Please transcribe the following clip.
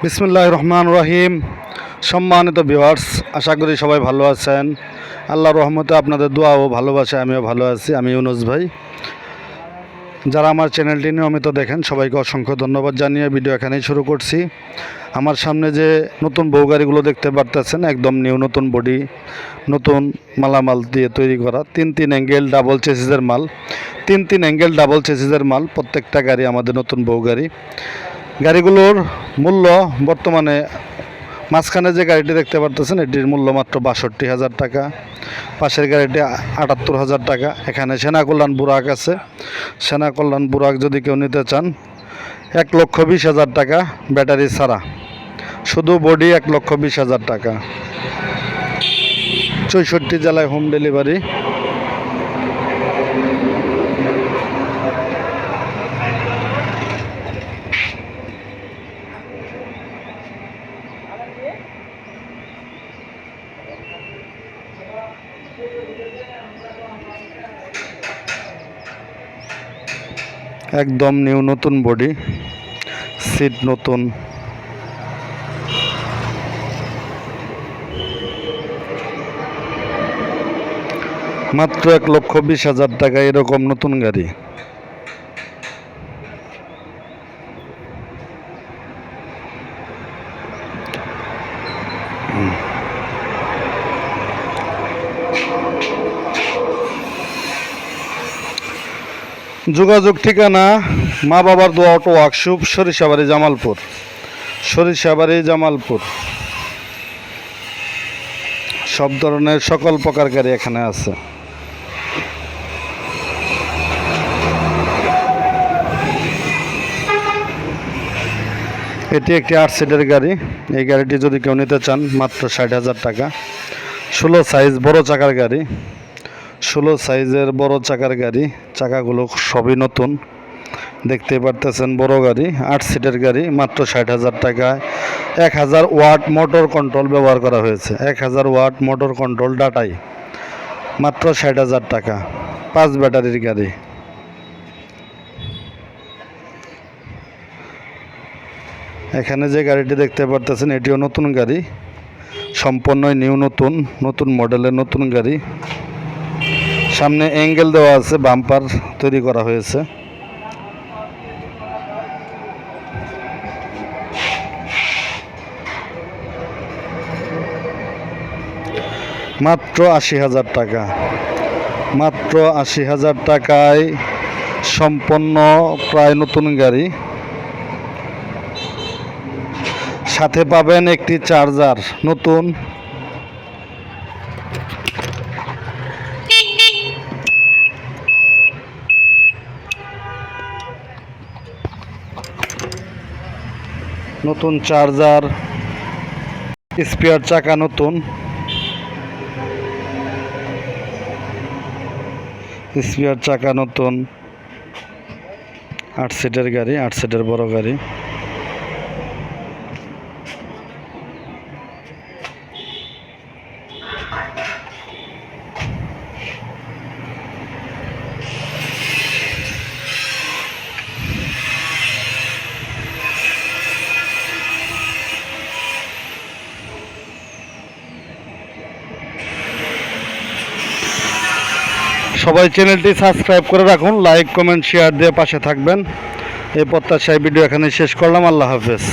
বিসমিল্লাহির রহমানির রহিম। সম্মানিত ভিউয়ার্স, আশা করি সবাই ভালো আছেন। আল্লাহর রহমতে আপনাদের দোয়া ও ভালোবাসা আমিও ভালো আছি। আমি ইউনুস ভাই। যারা আমার চ্যানেলটি নিয়মিত দেখেন সবাইকে অসংখ্য ধন্যবাদ জানিয়ে ভিডিও এখানেই শুরু করছি। আমার সামনে যে নতুন বউ গাড়িগুলো দেখতে পারতেছেন, একদম নিউ নতুন বডি, নতুন মালামাল দিয়ে তৈরি করা, তিন অ্যাঙ্গেল ডাবল চেসিসের মাল, তিন অ্যাঙ্গেল ডাবল চেসিসের মাল। প্রত্যেকটা গাড়ি আমাদের নতুন বউ গাড়ি। গাড়িগুলোর মূল্য বর্তমানে মাঝখানে যে গাড়িটি দেখতে পারতেছেন এটির মূল্য মাত্র ৬২,০০০ টাকা, পাশের গাড়িটি ৭৮,০০০ টাকা। এখানে সেনা কল্যাণ বুরাক আছে। সেনা কল্যাণ বুরাক যদি কেউ নিতে চান ১,২০,০০০ টাকা ব্যাটারি ছাড়া, শুধু বডি ১,২০,০০০ টাকা। ৬৪ জেলায় হোম ডেলিভারি। একদম নিউ নতুন বডি, সিট নতুন। মাত্র ১,২০,০০০ টাকা এরকম নতুন গাড়ি। যোগাযোগ ঠিকানা মা বাবার দোয়া অটো ওয়ার্কশপ, সরিষাবাড়ি জামালপুর। সরিষাবাড়ি জামালপুর। সব ধরনের সকল প্রকার গাড়ি এখানে আছে। এটি একটি ৮ সিটের গাড়ি। এই গাড়িটি যদি কেউ নিতে চান মাত্র ৬০,০০০ টাকা। ১৬ সাইজ বড় চাকার গাড়ি, ১৬ সাইজের বড় চাকার গাড়ি। চাকাগুলো সবই নতুন, দেখতে পারতেছেন। বড় গাড়ি, ৮ সিটের গাড়ি, মাত্র ৬০,০০০ টাকায়। ১,০০০ ওয়াট মোটর কন্ট্রোল ব্যবহার করা হয়েছে। ১,০০০ ওয়াট মোটর কন্ট্রোল ডাটাই, মাত্র ৬০,০০০ টাকা। ৫ ব্যাটারির গাড়ি। এখানে যে গাড়িটি দেখতে পারতেছেন এটিও নতুন গাড়ি, সম্পূর্ণই নিউ নতুন, নতুন মডেলের নতুন গাড়ি। সামনে অ্যাঙ্গেল দেওয়া আছে, বাম্পার তৈরি করা হয়েছে। মাত্র ৮০,০০০ টাকা। মাত্র ৮০,০০০ টাকায় সম্পূর্ণ প্রায় নতুন গাড়ি। সাথে পাবেন একটি চার্জার নতুন। নতুন চার্জার, স্পেয়ার চাকা নতুন, স্পেয়ার চাকা নতুন। ৮ সিটের গাড়ি, ৮ সিটের বড় গাড়ি। সবাই চ্যানেলটি সাবস্ক্রাইব করে রাখুন, লাইক কমেন্ট শেয়ার দিয়ে পাশে থাকবেন। এই প্রত্যাশায় ভিডিও এখানে শেষ করলাম। আল্লাহ হাফেজ।